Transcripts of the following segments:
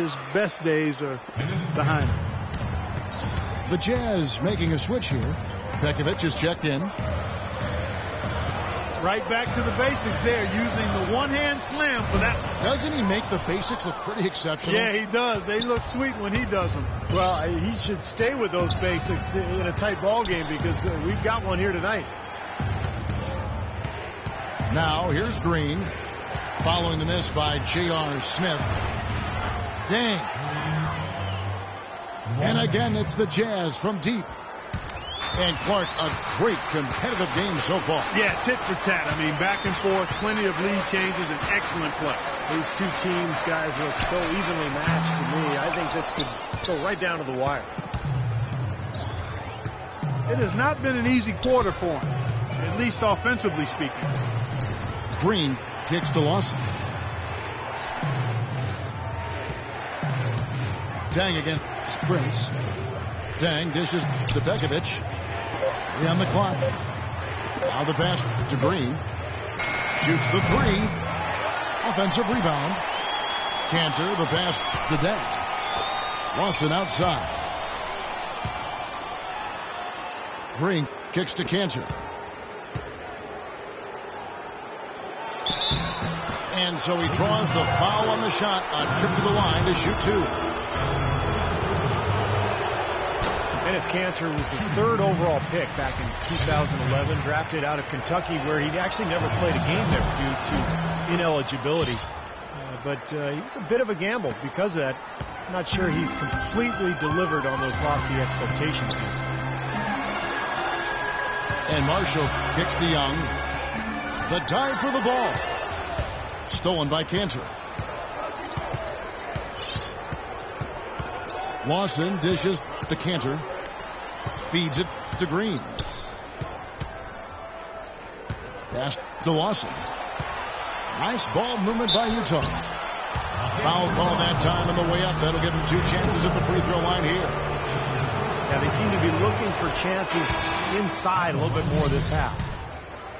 his best days are behind him. The Jazz making a switch here. Pekovic is checked in. Right back to the basics there, using the one-hand slam for that. Doesn't he make the basics look pretty exceptional? Yeah, he does. They look sweet when he does them. Well, he should stay with those basics in a tight ball game because we've got one here tonight. Now, here's Green. Following the miss by J.R. Smith. Dang. And again, it's the Jazz from deep. And Clark, a great competitive game so far. Yeah, tit for tat. I mean, back and forth, plenty of lead changes, and excellent play. These two teams, guys, look so evenly matched to me. I think this could go right down to the wire. It has not been an easy quarter for him, at least offensively speaking. Green kicks to Lawson. Dang against Prince. Dang dishes to Pekovic. 3 on the clock. Now the pass to Green. Shoots the 3. Offensive rebound. Cantor, the pass to Dang. Lawson outside. Green kicks to Cantor. And so he draws the foul on the shot. A trip to the line to shoot 2. Enes Kanter was the 3rd overall pick back in 2011, drafted out of Kentucky, where he actually never played a game there due to ineligibility. But he was a bit of a gamble because of that. I'm not sure he's completely delivered on those lofty expectations here. And Marshall kicks to Young. The dive for the ball. Stolen by Cantor. Lawson dishes to Cantor. Feeds it to Green. Pass to Lawson. Nice ball movement by Utah. Foul call that time on the way up. That'll give them 2 chances at the free throw line here. Yeah, they seem to be looking for chances inside a little bit more this half.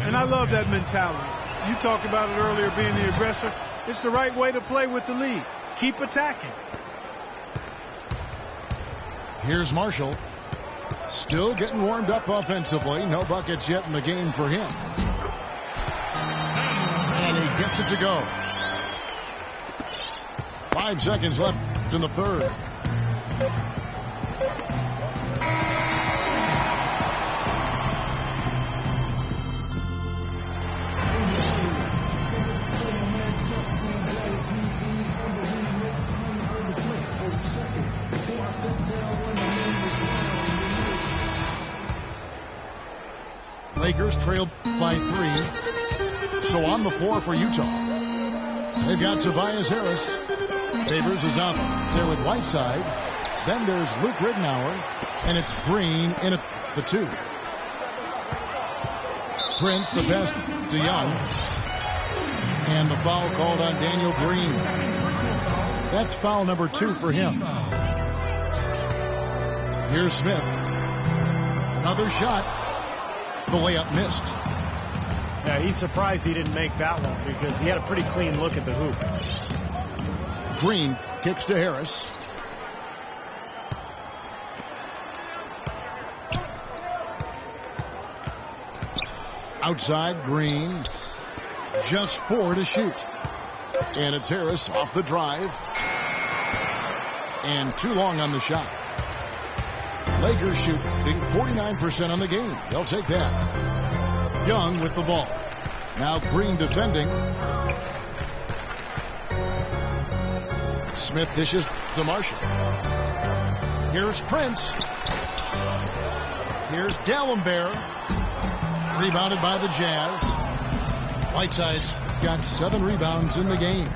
And I love that mentality. You talked about it earlier, being the aggressor. It's the right way to play with the lead. Keep attacking. Here's Marshall. Still getting warmed up offensively. No buckets yet in the game for him. And he gets it to go. 5 seconds left in the 3rd. Lakers trailed by 3. So on the floor for Utah. They've got Tobias Harris. Favors is out there with Whiteside. Then there's Luke Ridnour. And it's Green in at the 2. Prince, the pass to Young. And the foul called on Daniel Green. That's foul number 2 for him. Here's Smith. Another shot. The layup missed. Yeah, he's surprised he didn't make that one because he had a pretty clean look at the hoop. Green kicks to Harris. Outside, Green. Just 4 to shoot. And it's Harris off the drive. And too long on the shot. Lakers shooting 49% on the game. They'll take that. Young with the ball. Now Green defending. Smith dishes to Marshall. Here's Prince. Here's D'Alembert. Rebounded by the Jazz. Whiteside's got 7 rebounds in the game.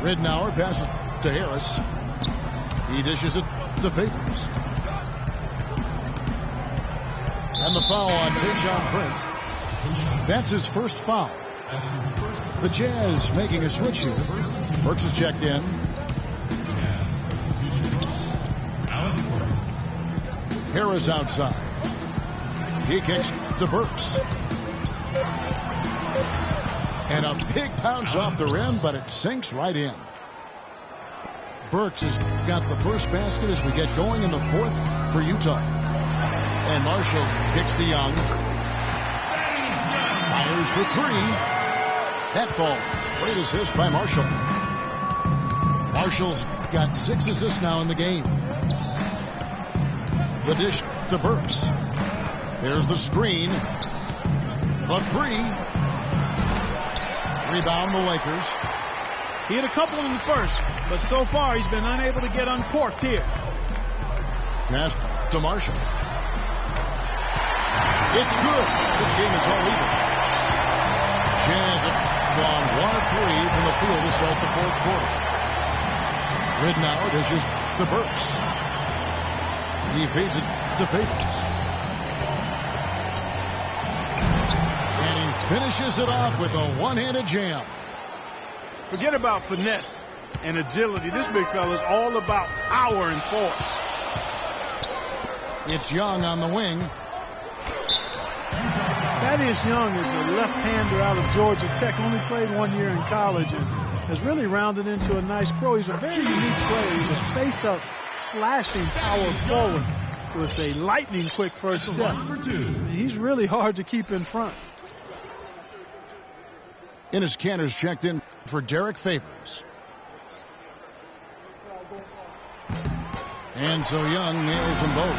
Ridnour passes to Harris. He dishes it to Favors. And the foul on Tayshaun Prince. That's his first foul. The Jazz making a switch here. Burks is checked in. Harris outside. He kicks to Burks. And a big bounce off the rim, but it sinks right in. Burks has got the first basket as we get going in the fourth for Utah. And Marshall kicks to Young. Fires for three. That falls. Great assist by Marshall. Marshall's got 6 assists now in the game. The dish to Burks. There's the screen. The three. Rebound the Lakers. He had a couple in the first, but so far he's been unable to get uncorked here. Pass to Marshall. It's good. This game is all even. Jazz have gone 1 of 3 from the field to start the fourth quarter. Ridnour dishes to Burks. He feeds it to Favors. And he finishes it off with a one-handed jam. Forget about finesse and agility. This big fella is all about power and force. It's Young on the wing. Thaddeus Young is a left-hander out of Georgia Tech. Only played 1 year in college and has really rounded into a nice pro. He's a very unique player. He's a face-up, slashing power forward with a lightning-quick first step. He's really hard to keep in front. Enes Kanter's checked in for Derek Favors. And so Young nails them both.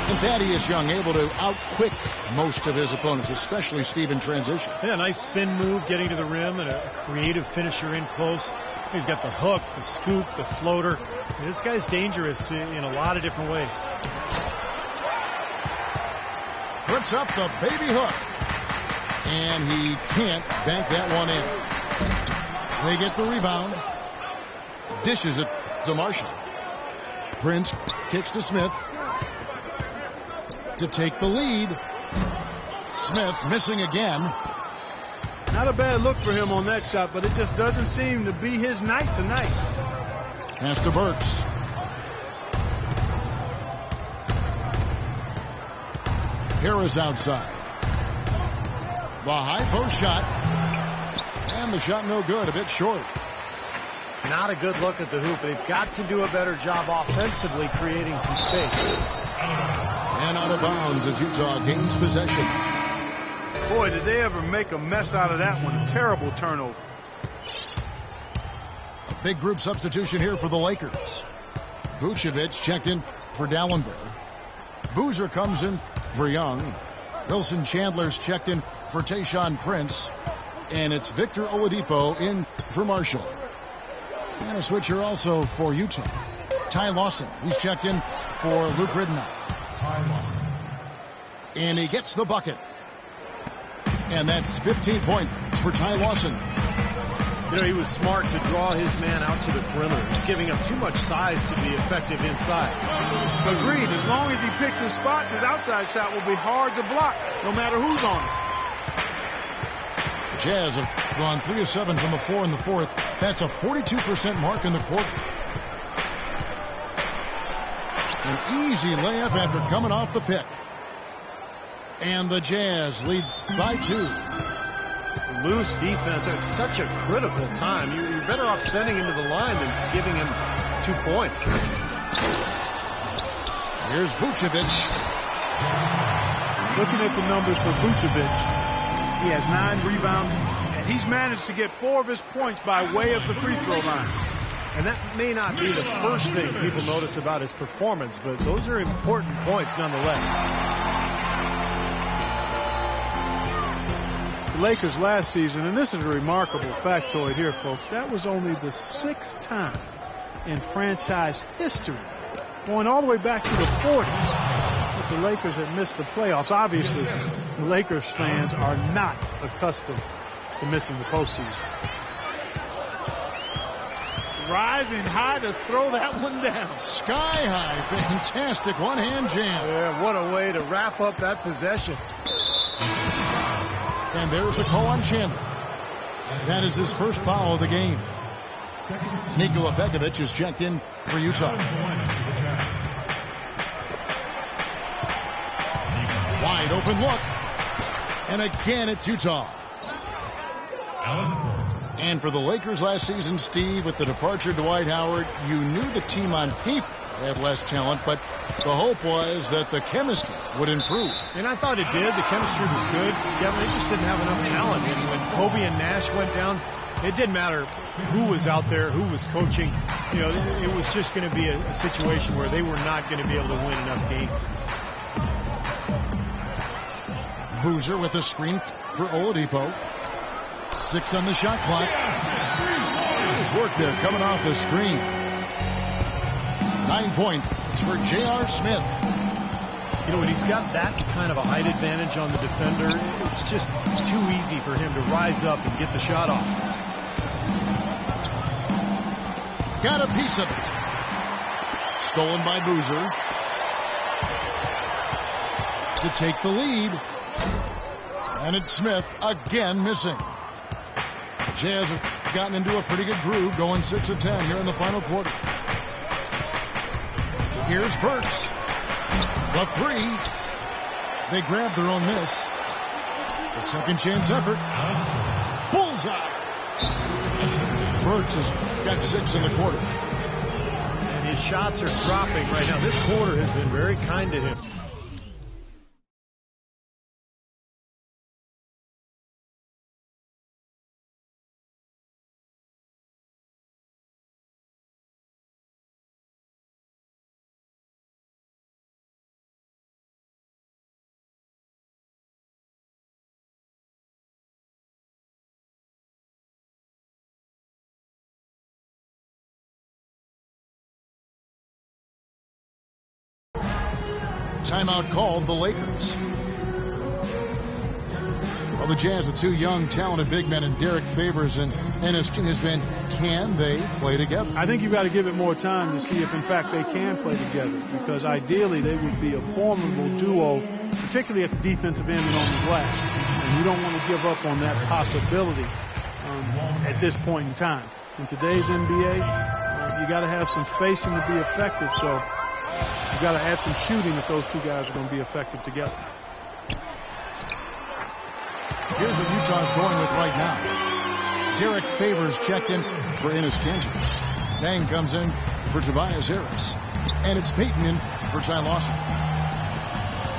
And Thaddeus Young able to outquick most of his opponents, especially Steve in transition. Yeah, nice spin move, getting to the rim, and a creative finisher in close. He's got the hook, the scoop, the floater. This guy's dangerous in a lot of different ways. Puts up the baby hook. And he can't bank that one in. They get the rebound. Dishes it to Marshall. Prince kicks to Smith to take the lead. Smith missing again. Not a bad look for him on that shot, but it just doesn't seem to be his night tonight. Pass to Burks. Harris outside. The high post shot. And the shot no good, a bit short. Not a good look at the hoop. They've got to do a better job offensively creating some space. And out of bounds as Utah gains possession. Boy, did they ever make a mess out of that one. A terrible turnover. A big group substitution here for the Lakers. Vucevic checked in for Dallenberg. Boozer comes in for Young. Wilson Chandler's checked in for Tayshaun Prince. And it's Victor Oladipo in for Marshall. And a switcher also for Utah. Ty Lawson, he's checked in for Luke Ridnour. Ty Lawson. And he gets the bucket. And that's 15 points for Ty Lawson. You know, he was smart to draw his man out to the perimeter. He's giving up too much size to be effective inside. Agreed. As long as he picks his spots, his outside shot will be hard to block, no matter who's on it. The Jazz have gone 3 of 7 from the floor in the fourth. That's a 42% mark in the quarter. An easy layup after coming off the pick. And the Jazz lead by 2. Loose defense at such a critical time. You're better off sending him to the line than giving him 2 points. Here's Vucevic. Looking at the numbers for Vucevic, he has 9 rebounds, and he's managed to get 4 of his points by way of the free throw line. And that may not be the first thing people notice about his performance, but those are important points nonetheless. The Lakers last season, and this is a remarkable factoid here, folks, that was only the 6th time in franchise history, going all the way back to the 40s, that the Lakers had missed the playoffs. Obviously, the Lakers fans are not accustomed to missing the postseason. Rising high to throw that one down. Sky high. Fantastic one-hand jam. Yeah, what a way to wrap up that possession. And there's the call on Chandler. That is his first foul of the game. Nikola Pekovic is checked in for Utah. Wide open look. And again, it's Utah. Allen Brooks. And for the Lakers last season, Steve, with the departure of Dwight Howard, you knew the team on paper had less talent, but the hope was that the chemistry would improve. And I thought it did. The chemistry was good. Kevin, they just didn't have enough talent. And when Kobe and Nash went down, it didn't matter who was out there, who was coaching. You know, it was just going to be a situation where they were not going to be able to win enough games. Boozer with a screen for Oladipo. 6 on the shot clock. Nice work there coming off the screen. 9 points for J.R. Smith. You know, when he's got that kind of a height advantage on the defender, it's just too easy for him to rise up and get the shot off. Got a piece of it. Stolen by Boozer. To take the lead. And it's Smith again missing. Jazz have gotten into a pretty good groove, going 6 of 10 here in the final quarter. Here's Burks. The 3. They grabbed their own miss. The second chance effort. Bullseye. Burks has got 6 in the quarter. And his shots are dropping right now. This quarter has been very kind to him. Timeout called the Lakers. Well, the Jazz, the 2 young, talented big men, and Derek Favors and Ennis has been, can they play together? I think you've got to give it more time to see if, in fact, they can play together, because ideally they would be a formidable duo, particularly at the defensive end and on the glass. And you don't want to give up on that possibility at this point in time. In today's NBA, you got to have some spacing to be effective, so you've got to add some shooting if those 2 guys are going to be effective together. Here's what Utah's going with right now. Derek Favors checked in for Enes Kanter. Bang comes in for Tobias Harris. And it's Peyton in for Ty Lawson.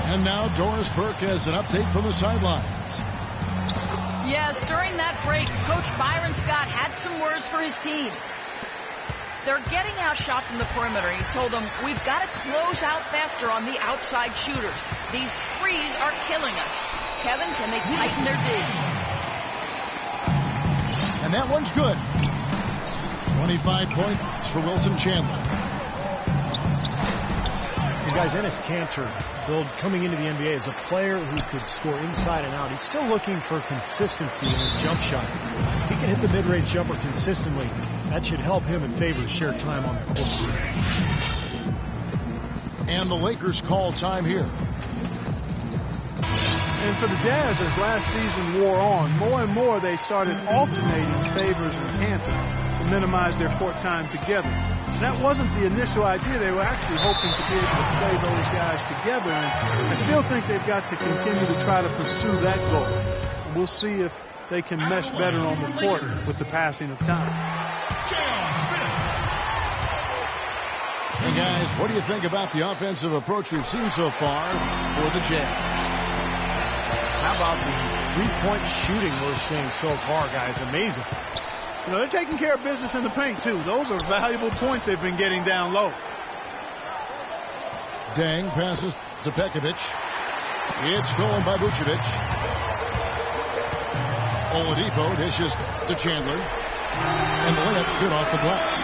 And now Doris Burke has an update from the sidelines. Yes, during that break, Coach Byron Scott had some words for his team. They're getting outshot from the perimeter. He told them, we've got to close out faster on the outside shooters. These threes are killing us. Kevin, can they tighten their D? And that one's good. 25 points for Wilson Chandler. And guys, Enes Kanter, coming into the NBA as a player who could score inside and out. He's still looking for consistency in his jump shot. If he can hit the mid-range jumper consistently, that should help him and Favors share time on the court. And the Lakers call time here. And for the Jazz, as last season wore on, more and more they started alternating Favors and Kanter to minimize their court time together. And that wasn't the initial idea. They were actually hoping to be able to play those guys together. And I still think they've got to continue to try to pursue that goal. And we'll see if they can mesh better on the court with the passing of time. Hey guys, what do you think about the offensive approach we've seen so far for the Jazz? How about the 3-point shooting we're seeing so far, guys? Amazing. You know, they're taking care of business in the paint, too. Those are valuable points they've been getting down low. Dang passes to Pekovic. It's stolen by Vucevic. Oladipo dishes to Chandler. And the layup good off the glass.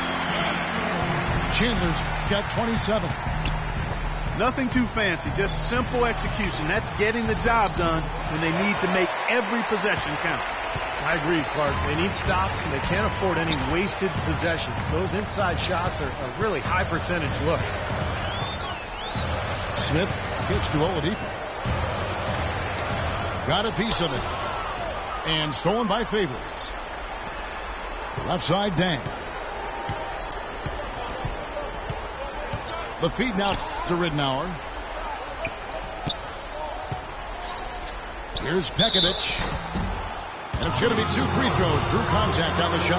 Chandler's got 27. Nothing too fancy, just simple execution. That's getting the job done when they need to make every possession count. I agree, Clark. They need stops, and they can't afford any wasted possessions. Those inside shots are really high percentage looks. Smith pitch to Oladipo. Got a piece of it. And stolen by Favors. Left side, Dang. The feed now to Ridnour. Here's Pekovic. And it's going to be 2 free throws. Drew contact on the shot.